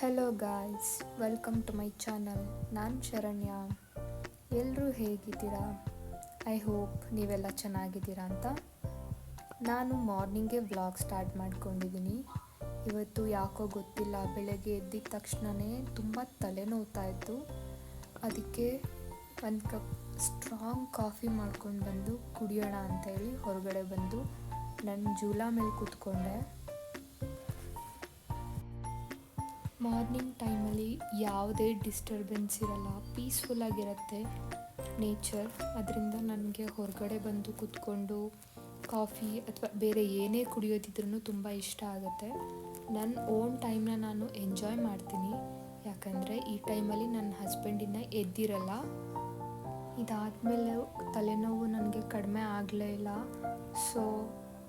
Hello guys, welcome to my channel. ನಾನು ಶರಣ್ಯ. ಎಲ್ಲರೂ ಹೇಗಿದ್ದೀರಾ? ಐ ಹೋಪ್ ನೀವೆಲ್ಲ ಚೆನ್ನಾಗಿದ್ದೀರಾ ಅಂತ. ನಾನು ಮಾರ್ನಿಂಗೇ ವ್ಲಾಗ್ ಸ್ಟಾರ್ಟ್ ಮಾಡ್ಕೊಂಡಿದ್ದೀನಿ. ಇವತ್ತು ಯಾಕೋ ಗೊತ್ತಿಲ್ಲ, ಬೆಳಗ್ಗೆ ಎದ್ದಿದ ತಕ್ಷಣವೇ ತುಂಬ ತಲೆನೋವ್ತಾ ಇತ್ತು. ಅದಕ್ಕೆ ಒಂದು ಕಪ್ ಸ್ಟ್ರಾಂಗ್ ಕಾಫಿ ಮಾಡ್ಕೊಂಡು ಬಂದು ಕುಡಿಯೋಣ ಅಂತ ಹೇಳಿ ಹೊರಗಡೆ ಬಂದು ನನ್ನ ಜೂಲ ಮೇಲೆ ಕೂತ್ಕೊಂಡೆ. ಮಾರ್ನಿಂಗ್ ಟೈಮಲ್ಲಿ ಯಾವುದೇ ಡಿಸ್ಟರ್ಬೆನ್ಸ್ ಇರಲ್ಲ, ಪೀಸ್ಫುಲ್ಲಾಗಿರುತ್ತೆ ನೇಚರ್. ಅದರಿಂದ ನನಗೆ ಹೊರಗಡೆ ಬಂದು ಕೂತ್ಕೊಂಡು ಕಾಫಿ ಅಥವಾ ಬೇರೆ ಏನೇ ಕುಡಿಯೋದಿದ್ರೂ ತುಂಬ ಇಷ್ಟ ಆಗುತ್ತೆ. ನನ್ನ ಓನ್ ಟೈಮ್ನ ನಾನು ಎಂಜಾಯ್ ಮಾಡ್ತೀನಿ, ಯಾಕಂದರೆ ಈ ಟೈಮಲ್ಲಿ ನನ್ನ ಹಸ್ಬೆಂಡಿನ ಎದ್ದಿರಲ್ಲ. ಇದಾದಮೇಲೆ ತಲೆನೋವು ನನಗೆ ಕಡಿಮೆ ಆಗಲೇ ಇಲ್ಲ. ಸೊ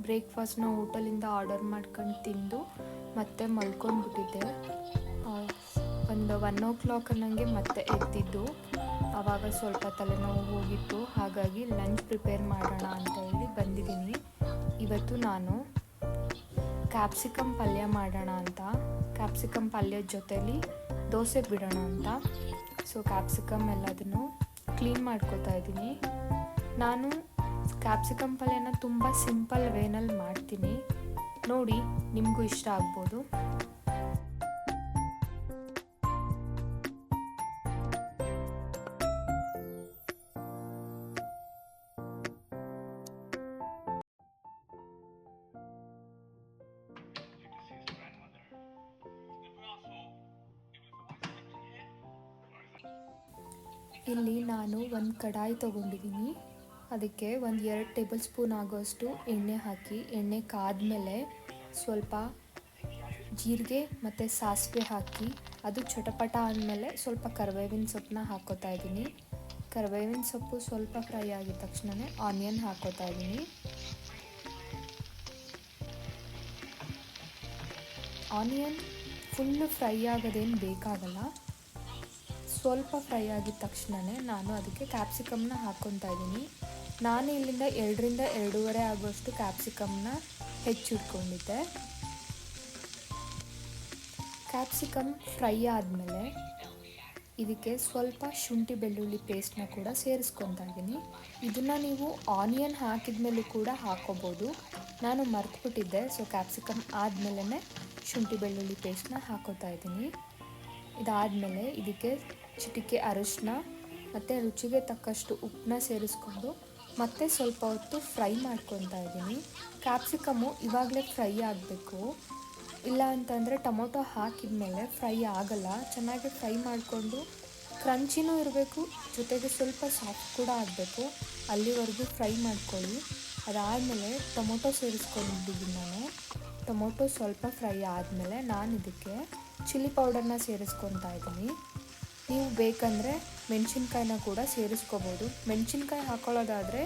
ಬ್ರೇಕ್ಫಾಸ್ಟ್ನ ಹೋಟೆಲಿಂದ ಆರ್ಡರ್ ಮಾಡ್ಕೊಂಡು ತಿಂದು ಮತ್ತೆ ಮಲ್ಕೊಂಡ್ಬಿಟ್ಟಿದ್ದೆ. ಒಂದು 1 ನನಗೆ ಮತ್ತೆ ಎದ್ದಿದ್ದು. ಆವಾಗ ಸ್ವಲ್ಪ ತಲೆನೋವು ಹೋಗಿತ್ತು, ಹಾಗಾಗಿ ಲಂಚ್ ಪ್ರಿಪೇರ್ ಮಾಡೋಣ ಅಂತ ಹೇಳಿ ಬಂದಿದ್ದೀನಿ. ಇವತ್ತು ನಾನು ಕ್ಯಾಪ್ಸಿಕಮ್ ಪಲ್ಯ ಮಾಡೋಣ ಅಂತ, ಕ್ಯಾಪ್ಸಿಕಮ್ ಪಲ್ಯದ ಜೊತೆಲಿ ದೋಸೆ ಬಿಡೋಣ ಅಂತ. ಸೊ ಕ್ಯಾಪ್ಸಿಕಮ್ ಎಲ್ಲದನ್ನು ಕ್ಲೀನ್ ಮಾಡ್ಕೋತಾ ಇದ್ದೀನಿ. ನಾನು ಕ್ಯಾಪ್ಸಿಕಮ್ ಪಲ್ಯನ ತುಂಬ ಸಿಂಪಲ್ ವೇನಲ್ಲಿ ಮಾಡ್ತೀನಿ, ನೋಡಿ ನಿಮಗೂ ಇಷ್ಟ ಆಗ್ಬೋದು. ಇಲ್ಲಿ ನಾನು ಒಂದು ಕಡಾಯಿ ತೊಗೊಂಡಿದ್ದೀನಿ. ಅದಕ್ಕೆ 1-2 ಟೇಬಲ್ ಸ್ಪೂನ್ ಆಗೋಷ್ಟು ಎಣ್ಣೆ ಹಾಕಿ, ಎಣ್ಣೆ ಕಾದ್ಮೇಲೆ ಸ್ವಲ್ಪ ಜೀರಿಗೆ ಮತ್ತು ಸಾಸಿವೆ ಹಾಕಿ ಅದು ಚಟಪಟ ಆದಮೇಲೆ ಸ್ವಲ್ಪ ಕರಿಬೇವಿನ ಸೊಪ್ಪನ್ನ ಹಾಕ್ಕೋತಾ ಇದ್ದೀನಿ. ಕರಿಬೇವಿನ ಸೊಪ್ಪು ಸ್ವಲ್ಪ ಫ್ರೈ ಆಗಿದ ತಕ್ಷಣವೇ ಆನಿಯನ್ ಹಾಕ್ಕೋತಾ ಇದ್ದೀನಿ. ಆನಿಯನ್ ಫುಲ್ಲು ಫ್ರೈ ಆಗೋದೇನು ಬೇಕಾಗಲ್ಲ, ಸ್ವಲ್ಪ ಫ್ರೈ ಆಗಿದ ತಕ್ಷಣವೇ ನಾನು ಅದಕ್ಕೆ ಕ್ಯಾಪ್ಸಿಕಮ್ನ ಹಾಕ್ಕೊತಾ ಇದ್ದೀನಿ. ನಾನು ಇಲ್ಲಿಂದ 2ರಿಂದ 2.5 ಆಗುವಷ್ಟು ಕ್ಯಾಪ್ಸಿಕಮ್ನ ಹೆಚ್ಚಿಟ್ಕೊಂಡಿದ್ದೆ. ಕ್ಯಾಪ್ಸಿಕಮ್ ಫ್ರೈ ಆದಮೇಲೆ ಇದಕ್ಕೆ ಸ್ವಲ್ಪ ಶುಂಠಿ ಬೆಳ್ಳುಳ್ಳಿ ಪೇಸ್ಟ್ನ ಕೂಡ ಸೇರಿಸ್ಕೊತಾ ಇದ್ದೀನಿ. ಇದನ್ನು ನೀವು ಆನಿಯನ್ ಹಾಕಿದ ಮೇಲೂ ಕೂಡ ಹಾಕ್ಕೋಬೋದು. ನಾನು ಮರ್ತುಬಿಟ್ಟಿದ್ದೆ, ಸೊ ಕ್ಯಾಪ್ಸಿಕಮ್ ಆದಮೇಲೆ ಶುಂಠಿ ಬೆಳ್ಳುಳ್ಳಿ ಪೇಸ್ಟ್ನ ಹಾಕ್ಕೋತಾ ಇದ್ದೀನಿ. ಇದಾದಮೇಲೆ ಇದಕ್ಕೆ ಚಿಟಿಕೆ ಅರಿಶಿನ ಮತ್ತು ರುಚಿಗೆ ತಕ್ಕಷ್ಟು ಉಪ್ಪನ್ನ ಸೇರಿಸ್ಕೊಂಡು ಮತ್ತೆ ಸ್ವಲ್ಪ ಹೊತ್ತು ಫ್ರೈ ಮಾಡ್ಕೊತಾ ಇದ್ದೀನಿ. ಕ್ಯಾಪ್ಸಿಕಮ್ಮು ಇವಾಗಲೇ ಫ್ರೈ ಆಗಬೇಕು, ಇಲ್ಲ ಅಂತಂದರೆ ಟೊಮೊಟೊ ಹಾಕಿದ ಮೇಲೆ ಫ್ರೈ ಆಗಲ್ಲ. ಚೆನ್ನಾಗಿ ಫ್ರೈ ಮಾಡಿಕೊಂಡು ಕ್ರಂಚಿನೂ ಇರಬೇಕು, ಜೊತೆಗೆ ಸ್ವಲ್ಪ ಸಾಫ್ಟ್ ಕೂಡ ಆಗಬೇಕು, ಅಲ್ಲಿವರೆಗೂ ಫ್ರೈ ಮಾಡ್ಕೊಳ್ಳಿ. ಅದಾದಮೇಲೆ ಟೊಮೊಟೊ ಸೇರಿಸ್ಕೊಂಡಿದ್ದೀನಿ ನಾನು. ಟೊಮೊಟೊ ಸ್ವಲ್ಪ ಫ್ರೈ ಆದಮೇಲೆ ನಾನು ಇದಕ್ಕೆ ಚಿಲ್ಲಿ ಪೌಡರ್ನ ಸೇರಿಸ್ಕೊತಾ ಇದ್ದೀನಿ. ನೀವು ಬೇಕಂದರೆ ಮೆಣಸಿನ್ಕಾಯಿನ ಕೂಡ ಸೇರಿಸ್ಕೋಬೋದು. ಮೆಣಸಿನ್ಕಾಯಿ ಹಾಕ್ಕೊಳ್ಳೋದಾದರೆ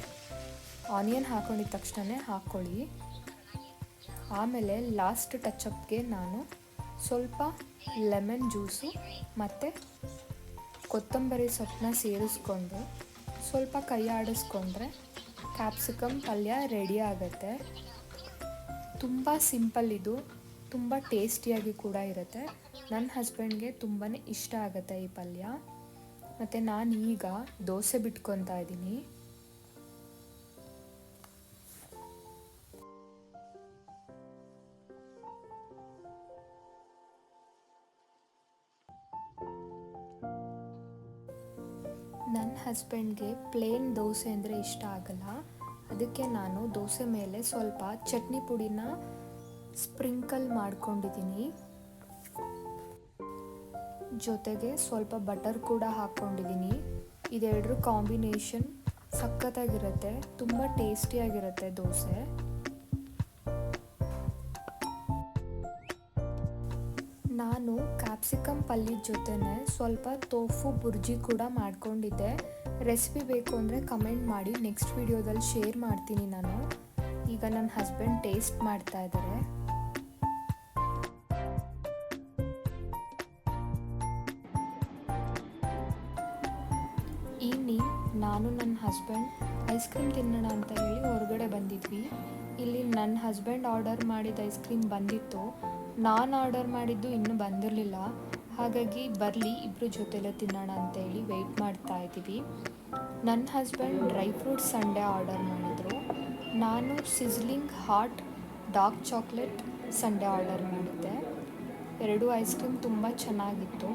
ಆನಿಯನ್ ಹಾಕ್ಕೊಂಡಿದ್ದ ತಕ್ಷಣವೇ ಹಾಕ್ಕೊಳ್ಳಿ. ಆಮೇಲೆ ಲಾಸ್ಟ್ ಟಚಪ್ಗೆ ನಾನು ಸ್ವಲ್ಪ ಲೆಮನ್ ಜ್ಯೂಸು ಮತ್ತು ಕೊತ್ತಂಬರಿ ಸೊಪ್ಪನ್ನ ಸೇರಿಸ್ಕೊಂಡು ಸ್ವಲ್ಪ ಕೈ ಆಡಿಸ್ಕೊಂಡ್ರೆ ಕ್ಯಾಪ್ಸಿಕಮ್ ಪಲ್ಯ ರೆಡಿ ಆಗುತ್ತೆ. ತುಂಬ ಸಿಂಪಲ್ ಇದು, ತುಂಬ ಟೇಸ್ಟಿಯಾಗಿ ಕೂಡ ಇರುತ್ತೆ. ನನ್ನ ಹಸ್ಬೆಂಡ್ಗೆ ತುಂಬಾ ಇಷ್ಟ ಆಗುತ್ತೆ ಈ ಪಲ್ಯ. ಮತ್ತು ನಾನು ಈಗ ದೋಸೆ ಬಿಟ್ಕೊತಾ ಇದ್ದೀನಿ. ನನ್ನ ಹಸ್ಬೆಂಡ್ಗೆ ಪ್ಲೇನ್ ದೋಸೆ ಅಂದರೆ ಇಷ್ಟ ಆಗಲ್ಲ. ಅದಕ್ಕೆ ನಾನು ದೋಸೆ ಮೇಲೆ ಸ್ವಲ್ಪ ಚಟ್ನಿ ಪುಡಿನ ಸ್ಪ್ರಿಂಕಲ್ ಮಾಡ್ಕೊಂಡಿದ್ದೀನಿ. ಜೊತೆಗೆ ಸ್ವಲ್ಪ ಬಟರ್ ಕೂಡ ಹಾಕ್ಕೊಂಡಿದ್ದೀನಿ. ಇದೆರಡರ ಕಾಂಬಿನೇಷನ್ ಸಖತ್ತಾಗಿರುತ್ತೆ, ತುಂಬ ಟೇಸ್ಟಿಯಾಗಿರುತ್ತೆ ದೋಸೆ. ನಾನು ಕ್ಯಾಪ್ಸಿಕಮ್ ಪಲ್ಯದ ಜೊತೆನೇ ಸ್ವಲ್ಪ ತೋಫು ಬುರ್ಜಿ ಕೂಡ ಮಾಡ್ಕೊಂಡಿದ್ದೆ. ರೆಸಿಪಿ ಬೇಕು ಅಂದರೆ ಕಮೆಂಟ್ ಮಾಡಿ, ನೆಕ್ಸ್ಟ್ ವಿಡಿಯೋದಲ್ಲಿ ಶೇರ್ ಮಾಡ್ತೀನಿ ನಾನು. ಈಗ ನನ್ನ ಹಸ್ಬೆಂಡ್ ಟೇಸ್ಟ್ ಮಾಡ್ತಾ ಇದ್ದಾರೆ. ಈವ್ನಿಂಗ್ ನಾನು ನನ್ನ ಹಸ್ಬೆಂಡ್ ಐಸ್ ಕ್ರೀಮ್ ತಿನ್ನೋಣ ಅಂತ ಹೇಳಿ ಹೊರಗಡೆ ಬಂದಿದ್ವಿ. ಇಲ್ಲಿ ನನ್ನ ಹಸ್ಬೆಂಡ್ ಆರ್ಡರ್ ಮಾಡಿದ ಐಸ್ ಕ್ರೀಮ್ ಬಂದಿತ್ತು. ನಾನು ಆರ್ಡರ್ ಮಾಡಿದ್ದು ಇನ್ನೂ ಬಂದಿರಲಿಲ್ಲ, ಹಾಗಾಗಿ ಬರಲಿ ಇಬ್ಬರು ಜೊತೆಲೇ ತಿನ್ನೋಣ ಅಂತೇಳಿ ವೆಯ್ಟ್ ಮಾಡ್ತಾ ಇದ್ದೀವಿ. ನನ್ನ husband dry fruits sundae order ಮಾಡಿದರು. ನಾನು sizzling hot dark chocolate sundae order ಮಾಡಿದ್ದೆ. ಎರಡೂ ಐಸ್ ಕ್ರೀಮ್ ತುಂಬ ಚೆನ್ನಾಗಿತ್ತು.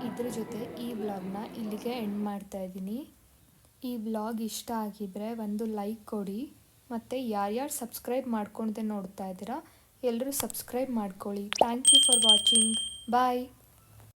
ಇದ್ರ ಜೊತೆ ಈ ವ್ಲಾಗ್ನ ಇಲ್ಲಿಗೆ ಎಂಡ್ ಮಾಡ್ತಾ ಇದ್ದೀನಿ. ಈ ವ್ಲಾಗ್ ಇಷ್ಟ ಆಗಿದ್ದರೆ ಒಂದು ಲೈಕ್ ಕೊಡಿ, ಮತ್ತು ಯಾರ್ಯಾರು ಸಬ್ಸ್ಕ್ರೈಬ್ ಮಾಡ್ಕೊಳ್ದೆ ನೋಡ್ತಾ ಇದ್ದೀರಾ ಎಲ್ಲರೂ ಸಬ್ಸ್ಕ್ರೈಬ್ ಮಾಡ್ಕೊಳ್ಳಿ. Thank you for watching. Bye.